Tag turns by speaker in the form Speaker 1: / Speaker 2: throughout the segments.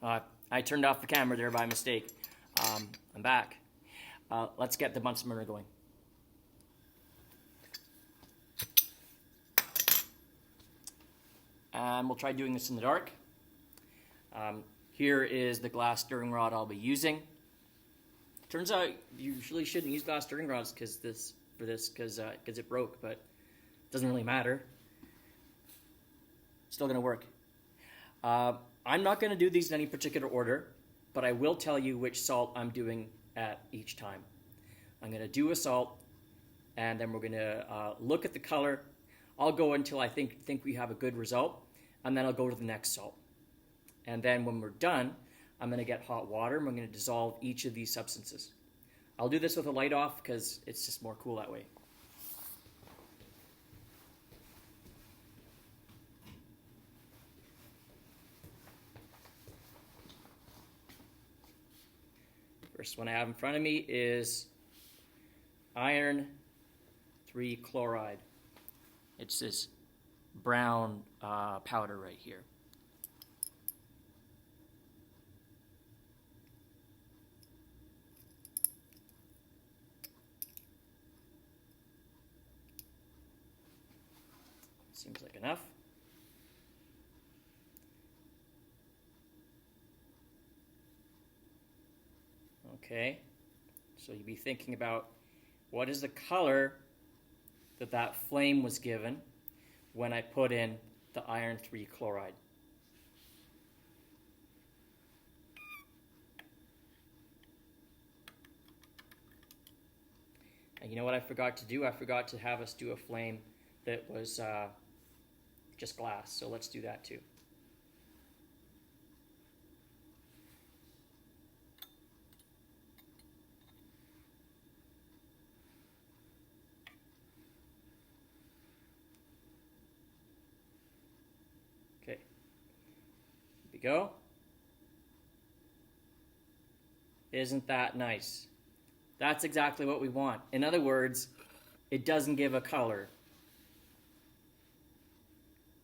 Speaker 1: I turned off the camera there by mistake. I'm back. Let's get the Bunsen burner going. And we'll try doing this in the dark. Here is the glass stirring rod I'll be using. Turns out you really shouldn't use glass stirring rods because it broke, but it doesn't really matter. Still going to work. I'm not going to do these in any particular order, but I will tell you which salt I'm doing at each time. I'm going to do a salt, and then we're going to look at the color. I'll go until I think we have a good result, and then I'll go to the next salt. And then when we're done, I'm going to get hot water, and we're going to dissolve each of these substances. I'll do this with the light off because it's just more cool that way. First one I have in front of me is iron 3 chloride. It's this brown powder right here. Seems like enough. Okay, so you'd be thinking about what is the color that flame was given when I put in the iron 3 chloride. And you know what I forgot to do? I forgot to have us do a flame that was just glass, so let's do that too. Okay, here we go. Isn't that nice? That's exactly what we want. In other words, it doesn't give a color.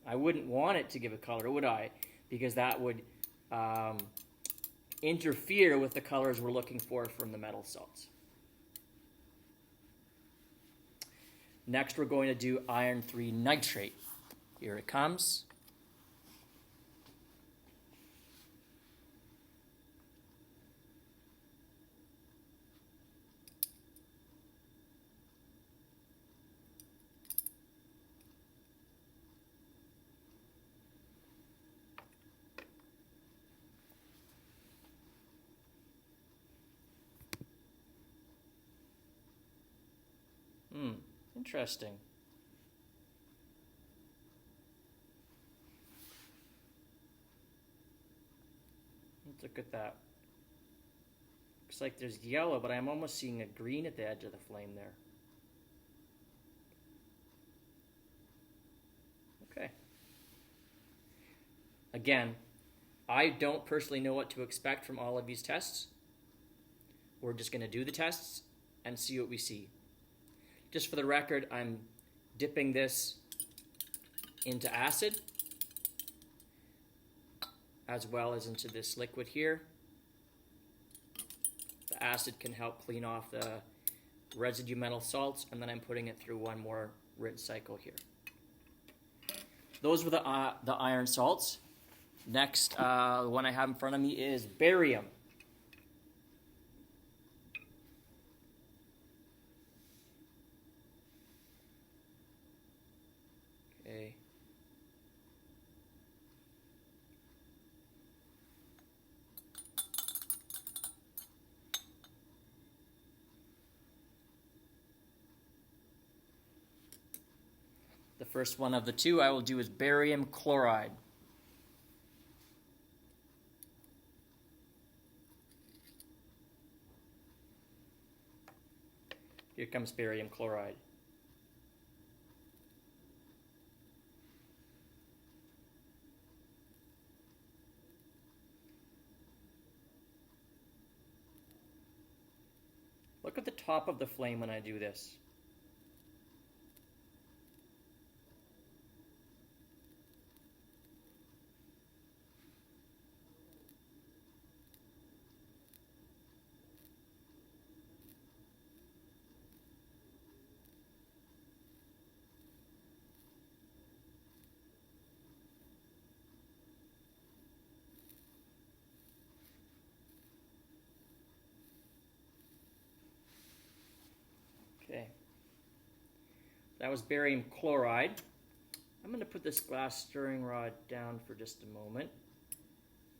Speaker 1: I wouldn't want it to give a color, would I? Because that would interfere with the colors we're looking for from the metal salts. Next, we're going to do iron 3 nitrate. Here it comes. Interesting. Let's look at that. Looks like there's yellow, but I'm almost seeing a green at the edge of the flame there. Okay. Again, I don't personally know what to expect from all of these tests. We're just going to do the tests and see what we see. Just for the record, I'm dipping this into acid as well as into this liquid here. The acid can help clean off the residue metal salts, and then I'm putting it through one more rinse cycle here. Those were the iron salts. Next, the one I have in front of me is barium. Okay. The first one of the two I will do is barium chloride. Here comes barium chloride. Look at the top of the flame when I do this. That was barium chloride. I'm going to put this glass stirring rod down for just a moment,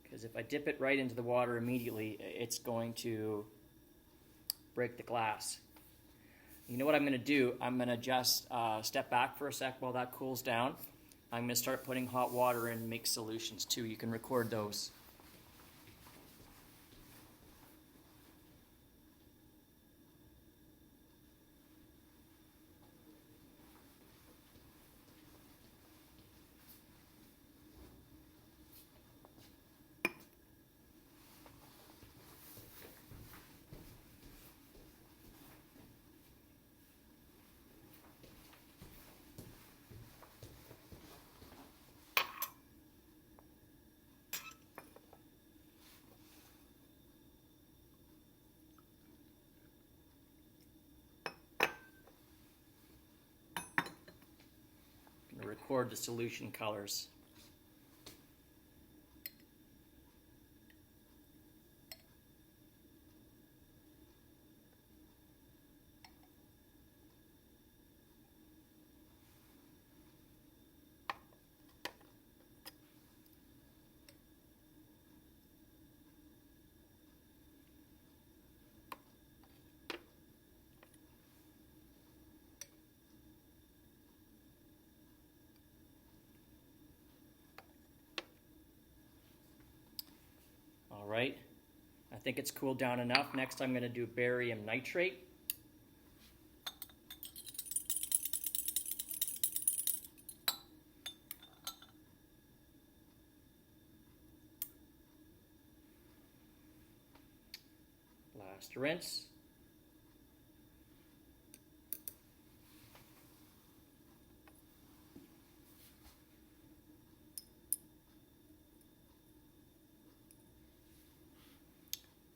Speaker 1: because if I dip it right into the water immediately, it's going to break the glass. You know what I'm going to do? I'm going to just step back for a sec while that cools down. I'm going to start putting hot water in mixed solutions too. You can record those. Record the solution colors. All right, I think it's cooled down enough. Next I'm going to do barium nitrate. Last rinse.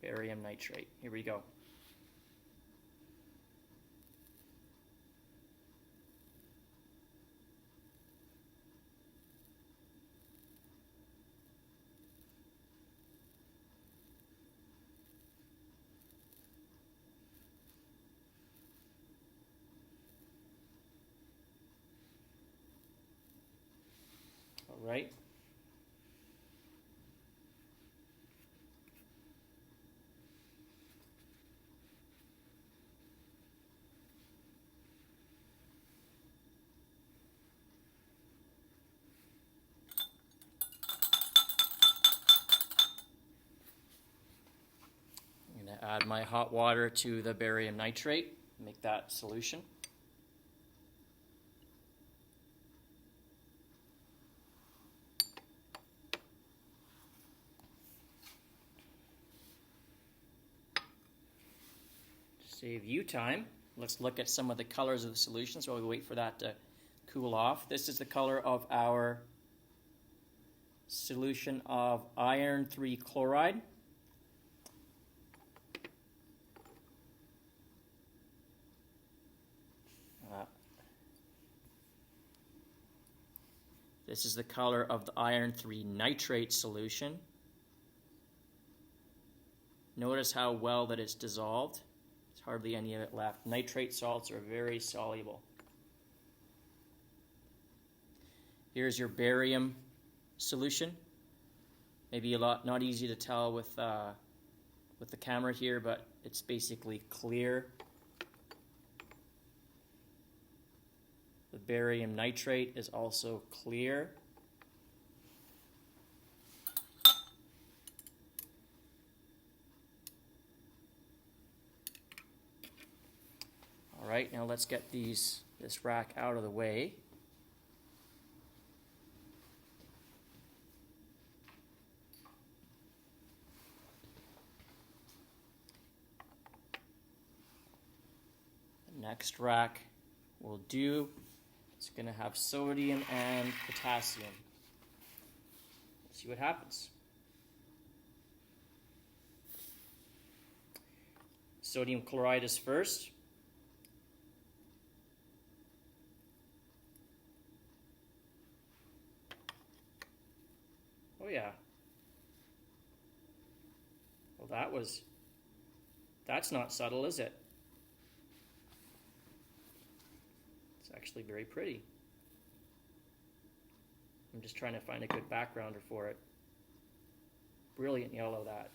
Speaker 1: Barium nitrate. Here we go. All right. I'm going to add my hot water to the barium nitrate, make that solution. Save you time. Let's look at some of the colors of the solution, so we'll wait for that to cool off. This is the color of our solution of iron 3 chloride. This is the color of the iron 3 nitrate solution. Notice how well that it's dissolved. There's hardly any of it left. Nitrate salts are very soluble. Here's your barium solution. Maybe not easy to tell with the camera here, but it's basically clear. The barium nitrate is also clear. All right, now let's get this rack out of the way. The next rack will do. It's going to have sodium and potassium. Let's see what happens. Sodium chloride is first. Oh yeah. Well, that's not subtle, is it? It's actually very pretty. I'm just trying to find a good backgrounder for it. Brilliant yellow, that.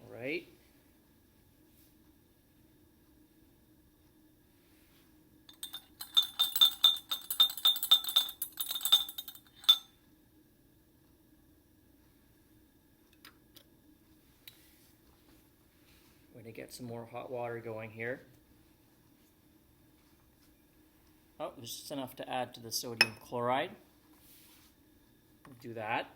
Speaker 1: All right. We're going to get some more hot water going here. Oh, there's just enough to add to the sodium chloride. We'll do that.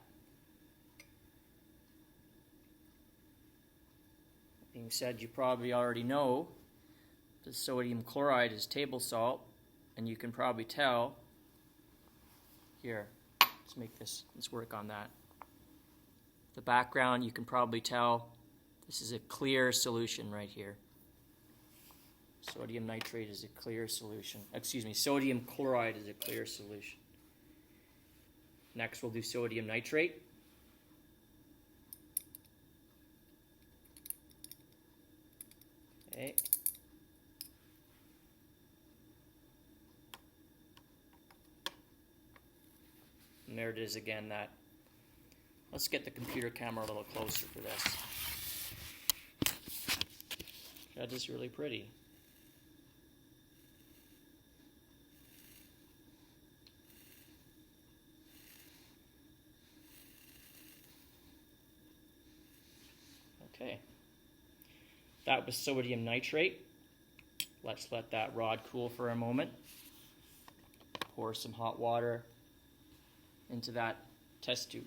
Speaker 1: That being said, you probably already know the sodium chloride is table salt, and you can probably tell. Here, let's work on that. The background, you can probably tell this is a clear solution right here. Sodium nitrate is a clear solution. Excuse me, sodium chloride is a clear solution. Next, we'll do sodium nitrate. Okay. And there it is again. Let's get the computer camera a little closer for this. That is really pretty. Okay. That was sodium nitrate. Let's let that rod cool for a moment. Pour some hot water into that test tube.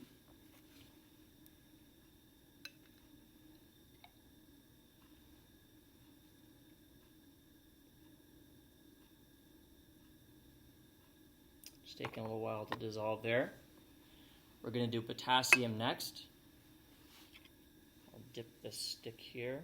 Speaker 1: It's taking a little while to dissolve there. We're going to do potassium next. I'll dip this stick here.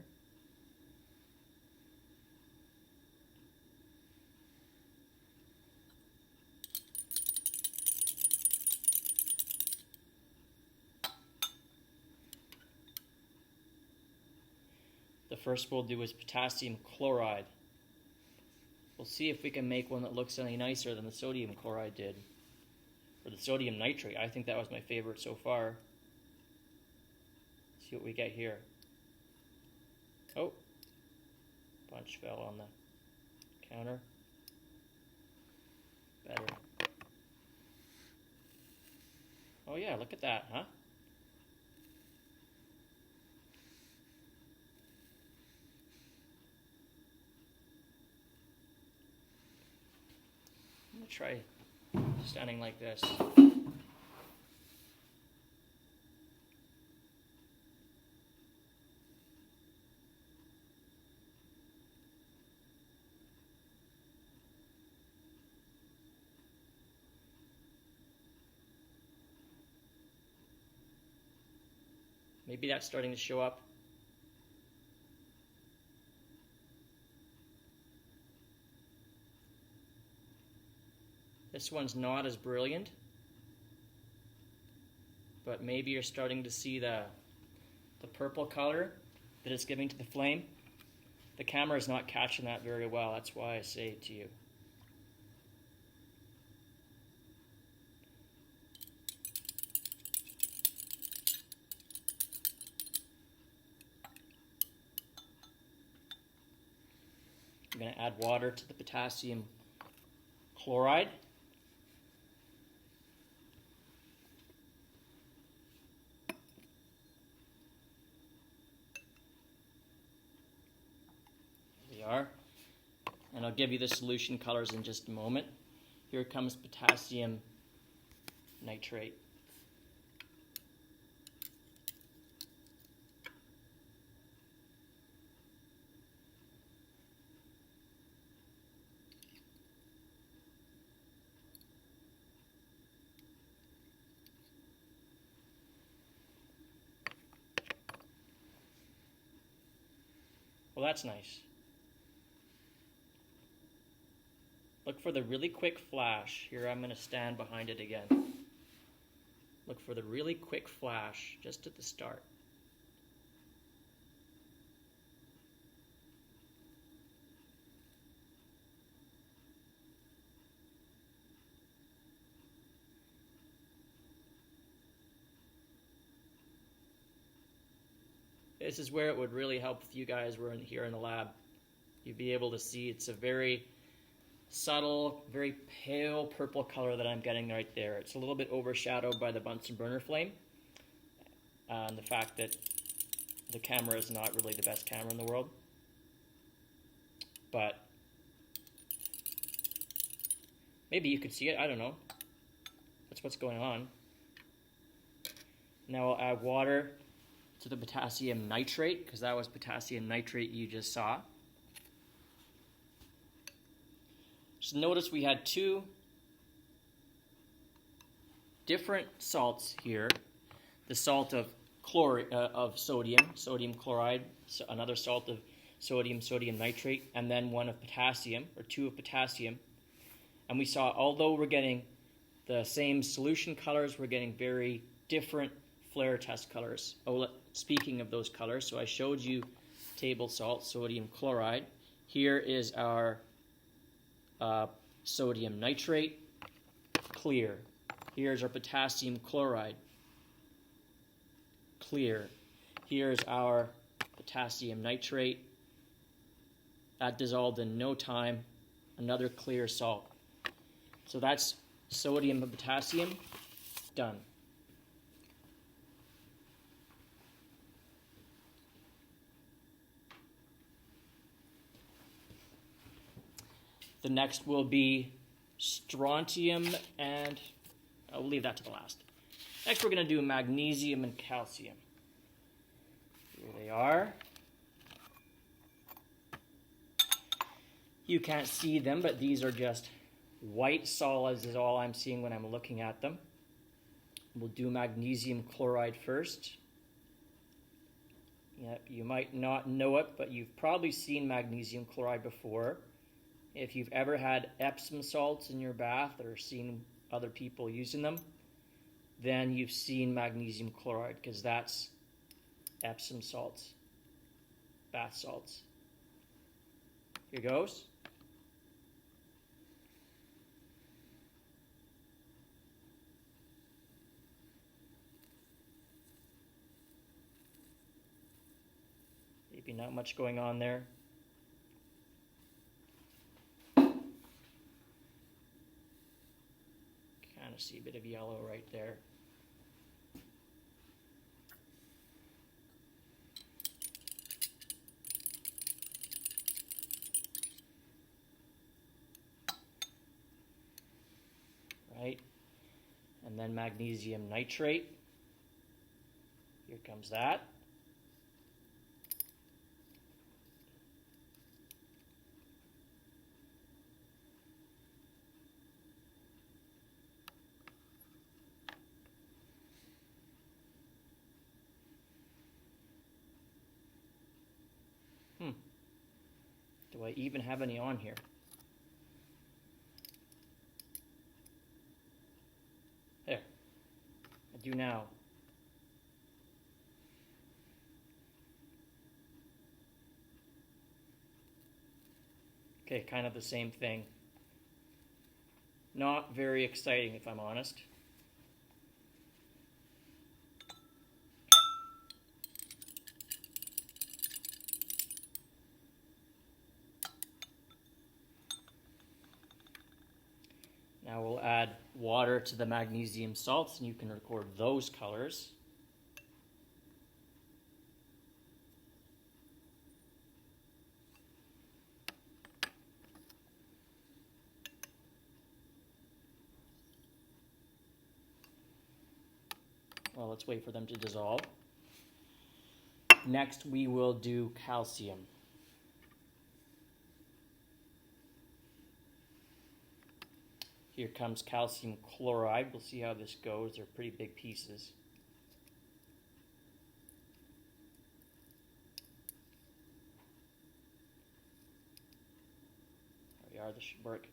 Speaker 1: The first we'll do is potassium chloride. We'll see if we can make one that looks any nicer than the sodium chloride did. Or the sodium nitrate. I think that was my favorite so far. Let's see what we get here. Oh, bunch fell on the counter. Better. Oh yeah, look at that, huh? I'm going to try standing like this. Maybe that's starting to show up. This one's not as brilliant, but maybe you're starting to see the purple color that it's giving to the flame. The camera is not catching that very well. That's why I say it to you. I'm going to add water to the potassium chloride. Here we are. And I'll give you the solution colors in just a moment. Here comes potassium nitrate. Well, that's nice. Look for the really quick flash. Here, I'm going to stand behind it again. Look for the really quick flash just at the start. this is where it would really help if you guys were here in the lab. You'd be able to see it's a very subtle, very pale purple color that I'm getting right there. It's a little bit overshadowed by the Bunsen burner flame and the fact that the camera is not really the best camera in the world. But maybe you could see it, I don't know. That's what's going on. Now I'll add water to the potassium nitrate, because that was potassium nitrate you just saw. So notice we had two different salts here. The salt of sodium chloride, so another salt of sodium nitrate, and then one of potassium, or two of potassium. And we saw, although we're getting the same solution colors, we're getting very different flare test colors. Oh, speaking of those colors, so I showed you table salt, sodium chloride. Here is our sodium nitrate, clear. Here's our potassium chloride, clear. Here's our potassium nitrate. That dissolved in no time. Another clear salt. So that's sodium and potassium done. The next will be strontium, and I'll leave that to the last. Next we're going to do magnesium and calcium. Here they are. You can't see them, but these are just white solids is all I'm seeing when I'm looking at them. We'll do magnesium chloride first. Yep, you might not know it, but you've probably seen magnesium chloride before. If you've ever had Epsom salts in your bath or seen other people using them, then you've seen magnesium chloride, because that's Epsom salts, bath salts. Here goes. Maybe not much going on there. Kind of see a bit of yellow right there. Right? And then magnesium nitrate. Here comes that. Do I even have any on here? There. I do now. Okay, kind of the same thing. Not very exciting, if I'm honest. Now we'll add water to the magnesium salts, and you can record those colors. Well, let's wait for them to dissolve. Next, we will do calcium. Here comes calcium chloride. We'll see how this goes. They're pretty big pieces. There we are. This should work.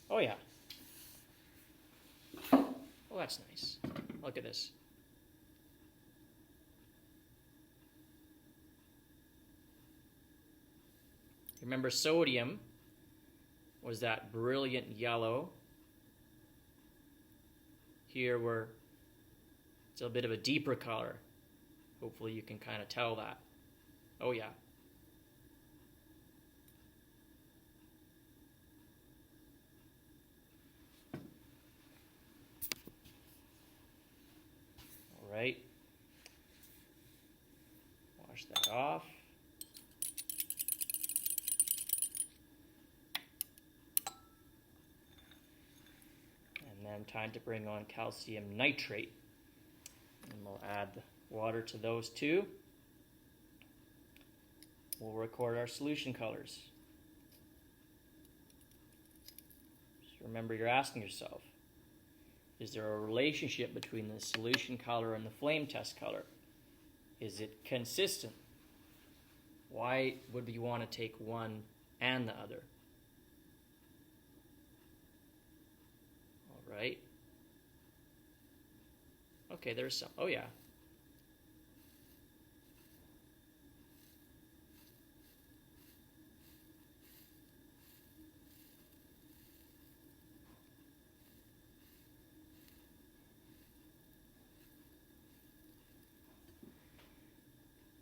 Speaker 1: Oh, yeah. Oh, that's nice. Look at this. Remember, sodium was that brilliant yellow. Here it's a bit of a deeper color. Hopefully you can kind of tell that. Oh yeah. All right. Wash that off. And then time to bring on calcium nitrate. And we'll add the water to those two. We'll record our solution colors. Just remember, you're asking yourself, is there a relationship between the solution color and the flame test color? Is it consistent? Why would we want to take one and the other? All right. Okay, there's some. Oh yeah.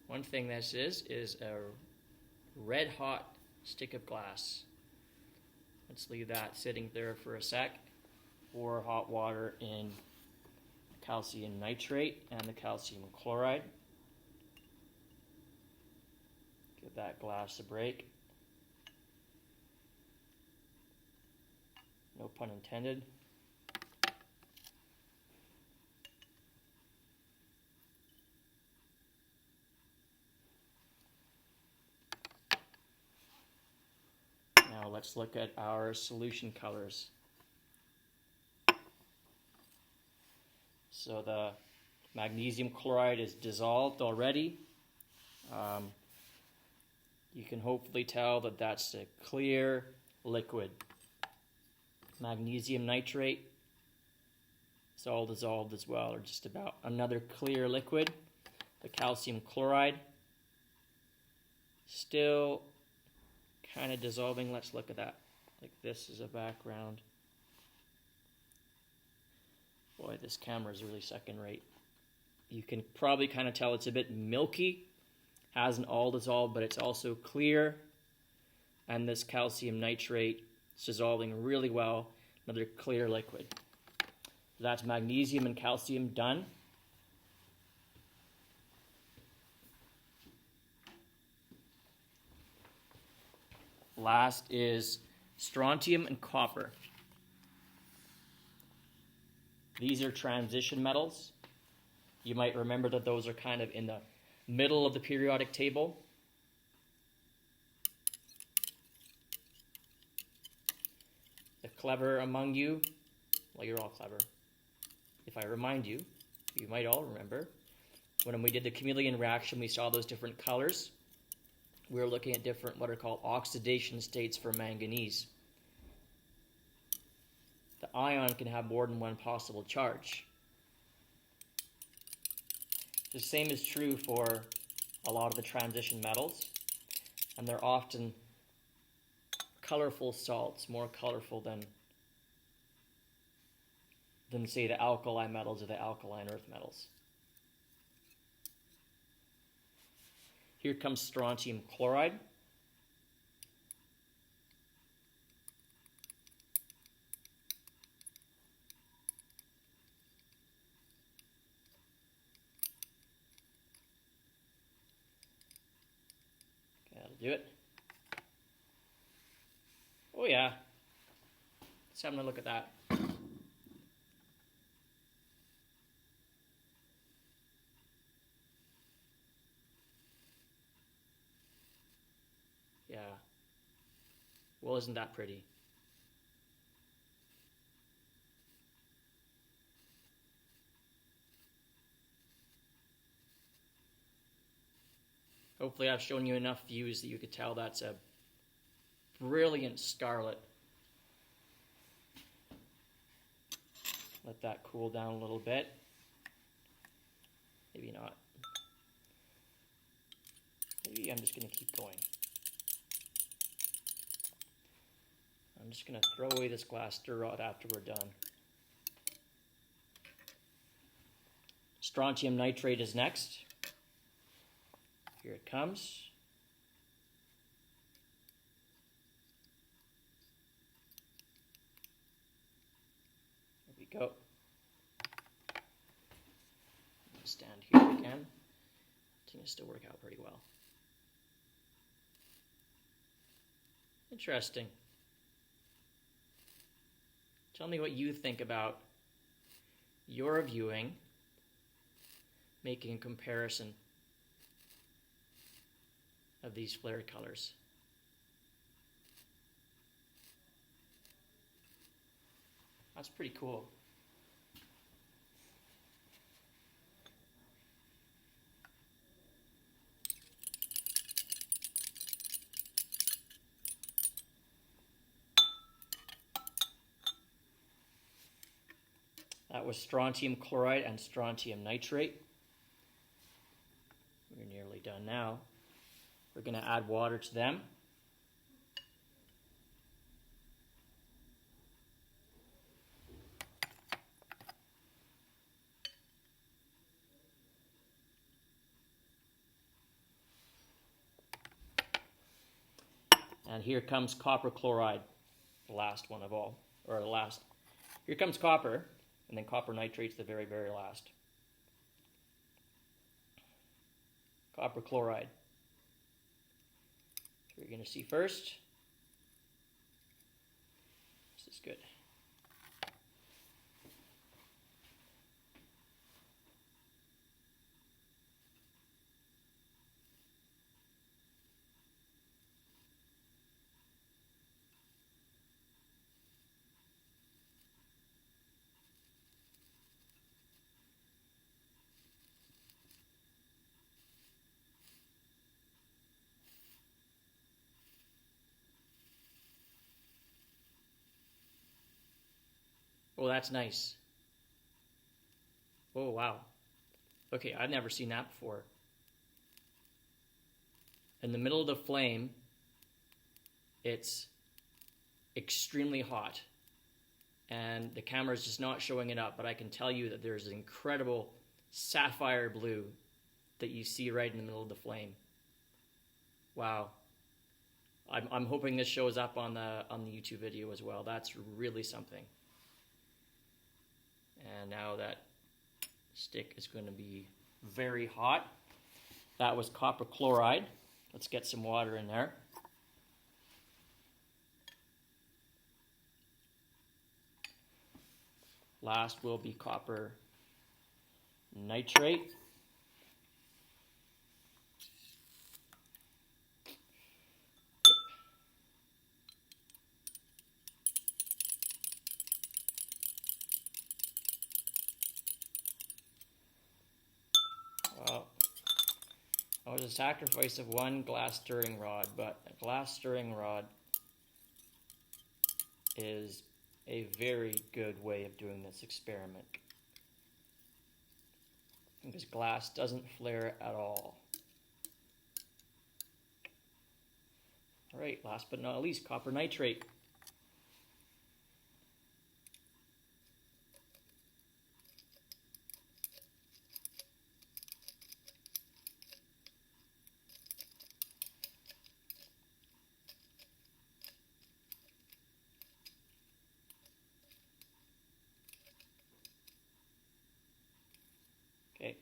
Speaker 1: One thing this is a red hot stick of glass. Let's leave that sitting there for a sec. Pour hot water in calcium nitrate and the calcium chloride. Give that glass a break. No pun intended. Now let's look at our solution colors. So the magnesium chloride is dissolved already. You can hopefully tell that that's a clear liquid. Magnesium nitrate is all dissolved as well, or just about another clear liquid. The calcium chloride still kind of dissolving. Let's look at that. Like this is a background. Boy, this camera is really second rate. You can probably kind of tell it's a bit milky. Hasn't all dissolved, but it's also clear. And this calcium nitrate is dissolving really well. Another clear liquid. That's magnesium and calcium done. Last is strontium and copper. These are transition metals. You might remember that those are kind of in the middle of the periodic table. The clever among you, well, you're all clever. If I remind you, you might all remember, when we did the chameleon reaction, we saw those different colors. We were looking at different, what are called oxidation states for manganese. The ion can have more than one possible charge. The same is true for a lot of the transition metals, and they're often colorful salts, more colorful than say the alkali metals or the alkaline earth metals. Here comes strontium chloride. That'll do it. Oh yeah. Let's have a look at that. Yeah. Well, isn't that pretty? Hopefully I've shown you enough views that you could tell that's a brilliant scarlet. Let that cool down a little bit. Maybe not. Maybe I'm just going to keep going. I'm just going to throw away this glass stir rod after we're done. Strontium nitrate is next. Here it comes. There we go. Stand here again. Seems to still work out pretty well. Interesting. Tell me what you think about your viewing, making a comparison of these flared colors. That's pretty cool. That was strontium chloride and strontium nitrate. We're nearly done now. We're going to add water to them. And here comes copper chloride, the last one of all, or the last. Here comes copper, and then copper nitrate's the very, very last. Copper chloride. So you're going to see first. This is good. Oh, that's nice. Oh, wow. Okay, I've never seen that before. In the middle of the flame, it's extremely hot. And the camera is just not showing it up, but I can tell you that there's an incredible sapphire blue that you see right in the middle of the flame. Wow. I'm hoping this shows up on the YouTube video as well. That's really something. And now that stick is going to be very hot. That was copper chloride. Let's get some water in there. Last will be copper nitrate. Well, that was a sacrifice of one glass stirring rod, but a glass stirring rod is a very good way of doing this experiment, because glass doesn't flare at all. All right, last but not least, copper nitrate. Okay,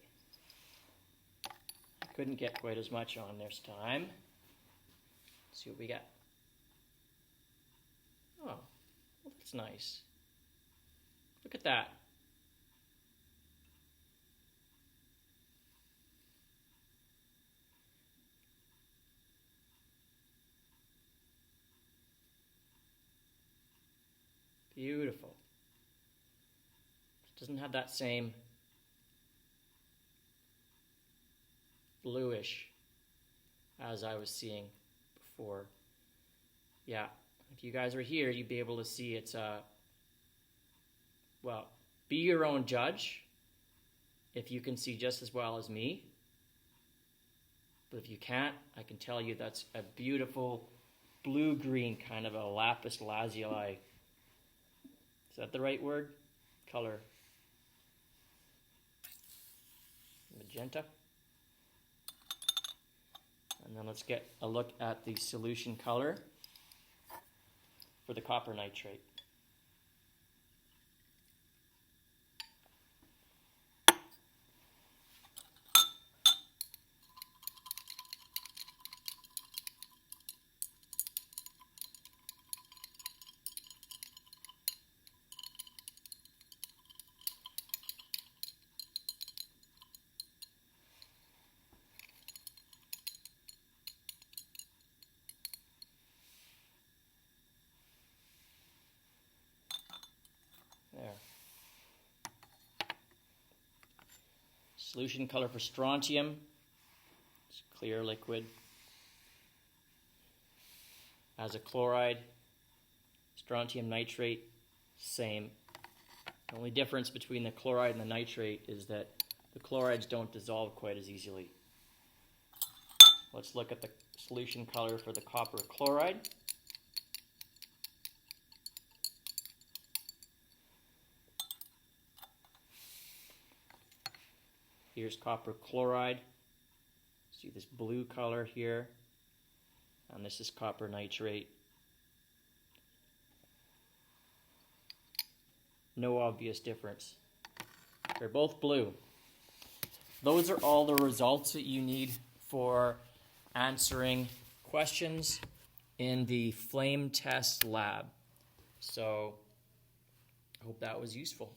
Speaker 1: couldn't get quite as much on this time. Let's see what we got. Oh, well, that's nice. Look at that. Beautiful. It doesn't have that same bluish as I was seeing before. Yeah, if you guys are here, you'd be able to see it's well, be your own judge if you can see just as well as me. But if you can't, I can tell you that's a beautiful blue-green kind of a lapis lazuli. Is that the right word? Color. Magenta. And then let's get a look at the solution color for the copper nitrate. There. Solution color for strontium. It's clear liquid. As a chloride, strontium nitrate, same. The only difference between the chloride and the nitrate is that the chlorides don't dissolve quite as easily. Let's look at the solution color for the copper chloride. Here's copper chloride. See this blue color here. And this is copper nitrate. No obvious difference. They're both blue. Those are all the results that you need for answering questions in the flame test lab. So I hope that was useful.